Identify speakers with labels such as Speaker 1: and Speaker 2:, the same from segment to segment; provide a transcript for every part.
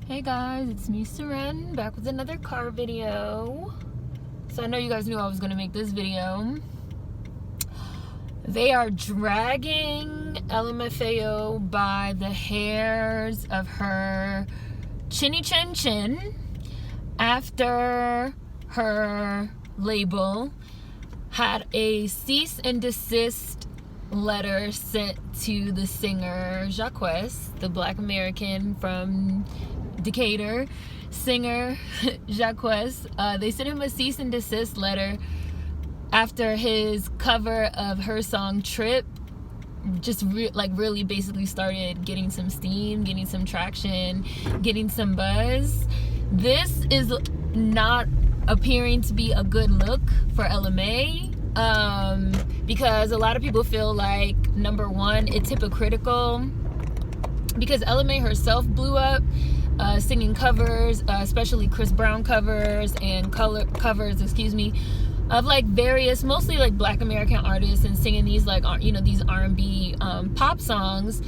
Speaker 1: Hey guys, it's me, Seren, back with another car video. So I know you guys knew I was going to make this video. They are dragging MAI'S by the hairs of her chinny chin chin after her label had a cease and desist letter sent to the singer Jacquees, the Black American from Decatur singer Jacquees. They sent him a cease and desist letter after his cover of her song Trip just really basically started getting some steam, getting some traction, getting some buzz. This is not appearing to be a good look for LMA, because a lot of people feel like, number one, it's hypocritical because LMA herself blew up singing covers, especially Chris Brown covers and covers of like various, mostly like Black American artists, and singing these like, these R&B pop songs,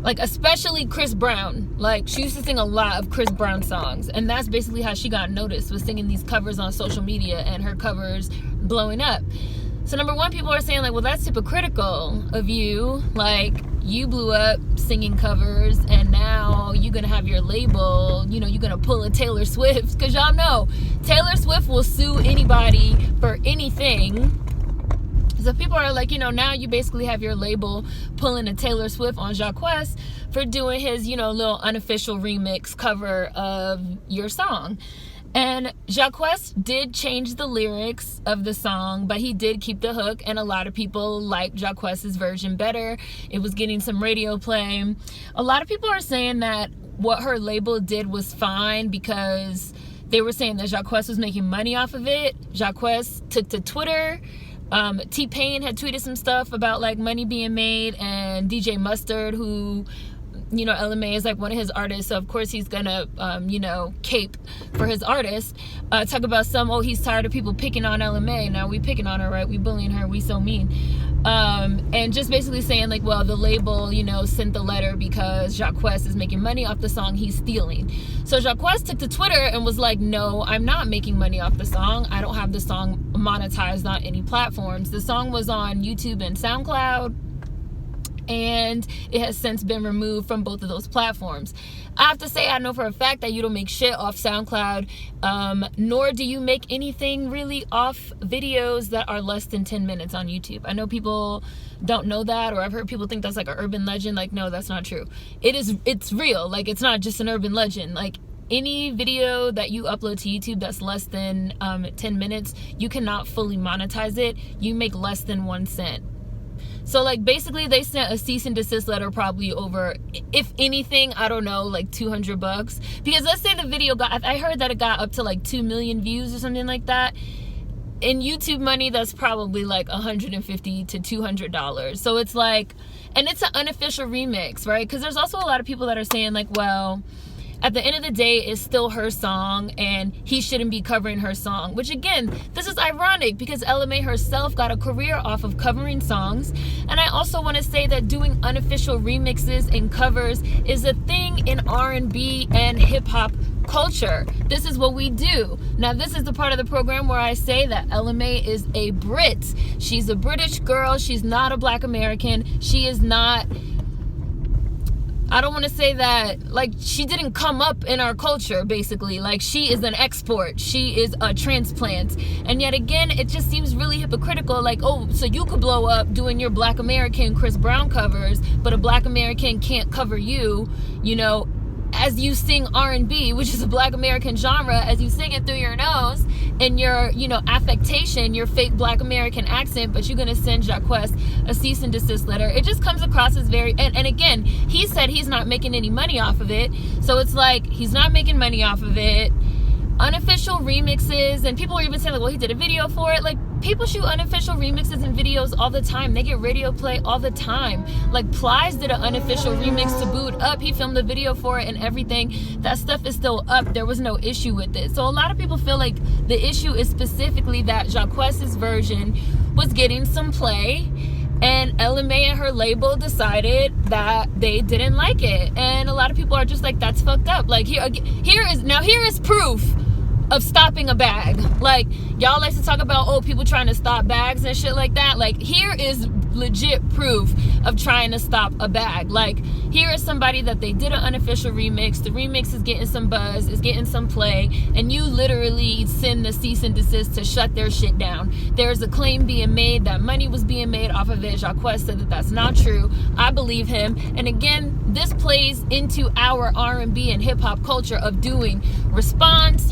Speaker 1: like especially Chris Brown. Like, she used to sing a lot of Chris Brown songs, and that's basically how she got noticed, was singing these covers on social media and her covers blowing up. So number one, people are saying like, well, that's hypocritical of you. Like, you blew up singing covers, and now you're gonna have your label, you're gonna pull a Taylor Swift, because y'all know Taylor Swift will sue anybody for anything. So people are like, now you basically have your label pulling a Taylor Swift on Jacquees for doing his, little unofficial remix cover of your song. And Jacquees did change the lyrics of the song, but he did keep the hook, and a lot of people liked Jacquees' version better. It was getting some radio play. A lot of people are saying that what her label did was fine, because they were saying that Jacquees was making money off of it. Jacquees took to Twitter. T-Pain had tweeted some stuff about like money being made, and DJ Mustard, who LMA is like one of his artists, so of course he's gonna cape for his artist, talk about he's tired of people picking on LMA. Now we picking on her, right? We bullying her, we so mean. And just basically saying like, well, the label sent the letter because Jacquees is making money off the song he's stealing. So Jacquees took to Twitter and was like, no, I'm not making money off the song. I don't have the song monetized on any platforms. The song was on YouTube and SoundCloud, and it has since been removed from both of those platforms. I have to say, I know for a fact that you don't make shit off SoundCloud, nor do you make anything really off videos that are less than 10 minutes on YouTube. I know people don't know that, or I've heard people think that's like an urban legend. Like, no, that's not true. It's real. Like, it's not just an urban legend. Like, any video that you upload to YouTube that's less than 10 minutes, you cannot fully monetize it. You make less than 1 cent. So like basically they sent a cease and desist letter probably over, if anything, I don't know, like $200, because let's say the video I heard that it got up to like 2 million views or something like that. In YouTube money, that's probably like $150 to $200. So it's like, and it's an unofficial remix, right? Because there's also a lot of people that are saying like, well, at the end of the day, it's still her song, and he shouldn't be covering her song. Which again, this is ironic, because LMA herself got a career off of covering songs. And I also want to say that doing unofficial remixes and covers is a thing in R&B and hip-hop culture. This is what we do. Now, this is the part of the program where I say that LMA is a Brit. She's a British girl. She's not a Black American. She is not... I don't want to say that, like, she didn't come up in our culture, basically. Like, she is an export. She is a transplant. And yet again, it just seems really hypocritical. Like, oh, so you could blow up doing your Black American Chris Brown covers, but a Black American can't cover you, as you sing R&B, which is a Black American genre, as you sing it through your nose and your, affectation, your fake Black American accent, but you're going to send Jacquees a cease and desist letter. It just comes across as very, and again, he said he's not making any money off of it. So it's like, he's not making money off of it. Unofficial remixes, and people are even saying like, well, he did a video for it. Like, people shoot unofficial remixes and videos all the time. They get radio play all the time. Like, Plies did an unofficial remix to Boot Up. He filmed a video for it and everything. That stuff is still up. There was no issue with it. So a lot of people feel like the issue is specifically that Jacquees' version was getting some play, and LMA and her label decided that they didn't like it. And a lot lot of people are just like, that's fucked up. Like, here is proof of stopping a bag. Like, y'all like to talk about, oh, people trying to stop bags and shit like that. Like, here is legit proof of trying to stop a bag. Like, here is somebody that they did an unofficial remix. The remix is getting some buzz, is getting some play, and you literally send the cease and desist to shut their shit down. There's a claim being made that money was being made off of it. Jacquees said that that's not true. I believe him. And again, this plays into our R&B and hip-hop culture of doing response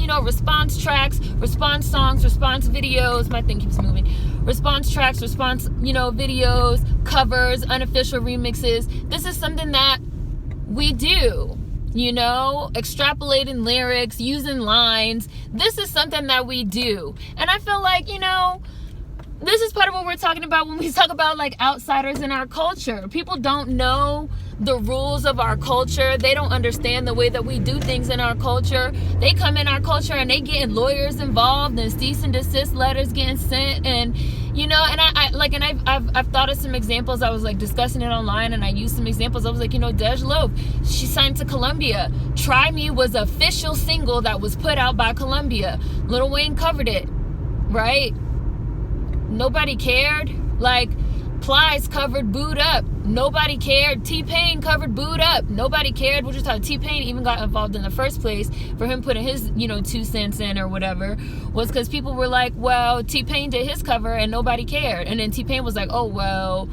Speaker 1: tracks, response songs, response videos. My thing keeps moving. Response tracks, response, videos, covers, unofficial remixes. This is something that we do, extrapolating lyrics, using lines. This is something that we do. And I feel like, this is part of what we're talking about when we talk about like outsiders in our culture. People don't know the rules of our culture. They don't understand the way that we do things in our culture. They come in our culture and they getting lawyers involved and cease and desist letters getting sent, and I've thought of some examples. I was like discussing it online and I used some examples. I was like, Dej Loaf, she signed to Columbia. Try Me was an official single that was put out by Columbia. Lil Wayne covered it, right? Nobody cared. Like, Plies covered Boo'd Up. Nobody cared. T-Pain covered Boo'd Up. Nobody cared. Which is how T-Pain even got involved in the first place, for him putting his, 2 cents in or whatever, was because people were like, well, T-Pain did his cover and nobody cared. And then T-Pain was like, oh, well,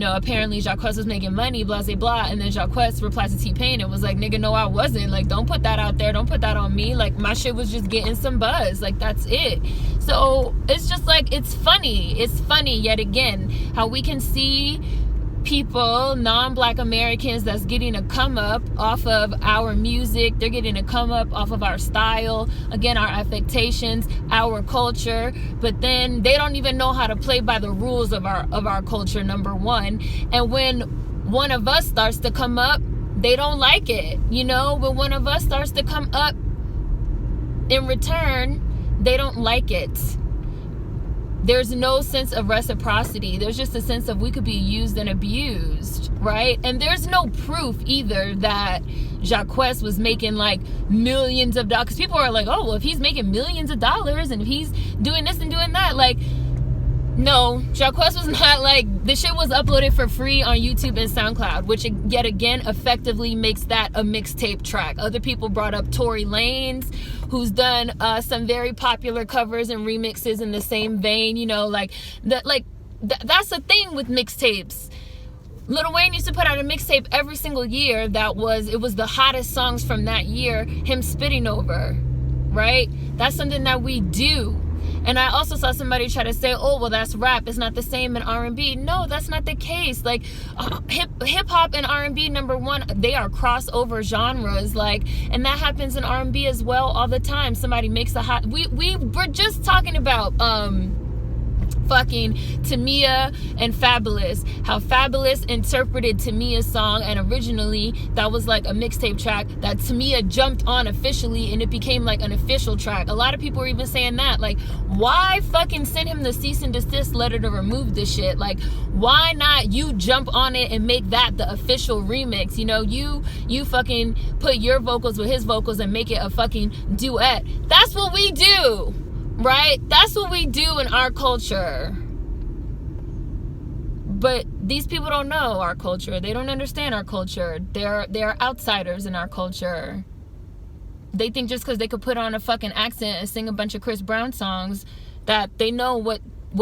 Speaker 1: apparently Jacquees was making money, blah, blah, blah. And then Jacquees replied to T-Pain and was like, nigga, no, I wasn't. Like, don't put that out there. Don't put that on me. Like, my shit was just getting some buzz. Like, that's it. So it's just like, it's funny. It's funny yet again how we can see people, non-black Americans, that's getting a come up off of our music. They're getting a come up off of our style, again, our affectations, our culture, but then they don't even know how to play by the rules of our culture, number one. And when one of us starts to come up, they don't like it. When one of us starts to come up in return, they don't like it. There's no sense of reciprocity. There's just a sense of we could be used and abused, right? And there's no proof either that Jacquees was making like millions of dollars. Because people are like, oh, well, if he's making millions of dollars and if he's doing this and doing that, like, no, Jacquees was not. Like, the shit was uploaded for free on YouTube and SoundCloud, which yet again effectively makes that a mixtape track. Other people brought up Tory Lanez, who's done some very popular covers and remixes in the same vein. That's the thing with mixtapes. Lil Wayne used to put out a mixtape every single year it was the hottest songs from that year, him spitting over, right? That's something that we do. And I also saw somebody try to say, oh, well, that's rap. It's not the same in R&B. No, that's not the case. Like, hip-hop and R&B, number one, they are crossover genres. Like, and that happens in R&B as well all the time. Somebody makes a hot... We were just talking about... fucking Tamia and Fabulous, how Fabulous interpreted Tamia's song, and originally that was like a mixtape track that Tamia jumped on officially and it became like an official track. A lot of people were even saying that, like, why fucking send him the cease and desist letter to remove this shit? Like, why not you jump on it and make that the official remix? You fucking put your vocals with his vocals and make it a fucking duet. That's what we do. Right? That's what we do in our culture. But these people don't know our culture. They don't understand our culture. They're outsiders in our culture. They think just because they could put on a fucking accent and sing a bunch of Chris Brown songs that they know what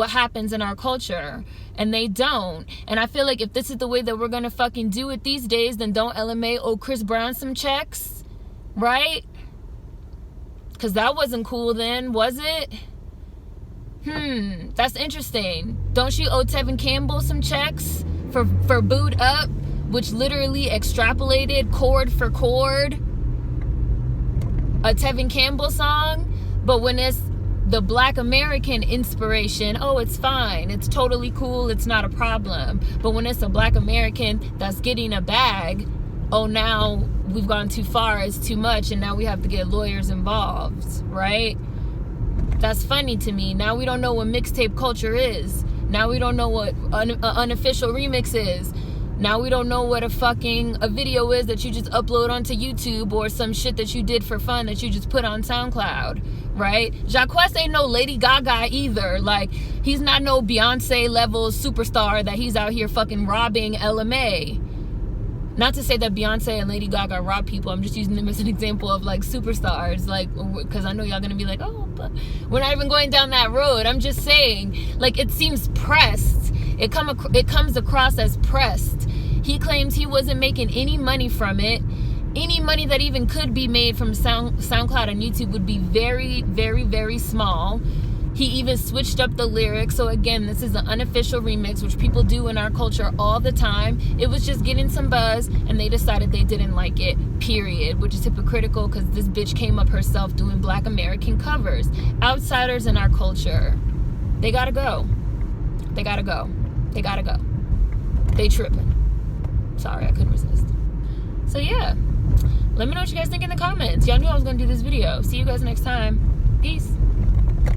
Speaker 1: happens in our culture. And they don't. And I feel like if this is the way that we're gonna fucking do it these days, then don't LMA owe Chris Brown some checks. Right? Because that wasn't cool then, was it? That's interesting. Don't you owe Tevin Campbell some checks for Boo'd Up, which literally extrapolated chord for chord a Tevin Campbell song? But when it's the Black American inspiration, oh, it's fine. It's totally cool. It's not a problem. But when it's a Black American that's getting a bag, oh, now we've gone too far, it's too much, and now we have to get lawyers involved, right? That's funny to me. Now we don't know what mixtape culture is. Now we don't know what an unofficial remix is. Now we don't know what a video is that you just upload onto YouTube, or some shit that you did for fun that you just put on SoundCloud, right? Jacquees ain't no Lady Gaga either. Like, he's not no Beyonce level superstar that he's out here fucking robbing LMA. Not to say that Beyonce and Lady Gaga rob people. I'm just using them as an example of like superstars. Like, because I know y'all gonna be like, oh, but we're not even going down that road. I'm just saying, like, it seems pressed. It comes across as pressed. He claims he wasn't making any money from it. Any money that even could be made from SoundCloud and YouTube would be very, very, very small. He even switched up the lyrics. So again, this is an unofficial remix, which people do in our culture all the time. It was just getting some buzz, and they decided they didn't like it, period. Which is hypocritical, because this bitch came up herself doing Black American covers. Outsiders in our culture, they gotta go. They gotta go. They gotta go. They tripping. Sorry, I couldn't resist. So yeah, let me know what you guys think in the comments. Y'all knew I was gonna do this video. See you guys next time. Peace.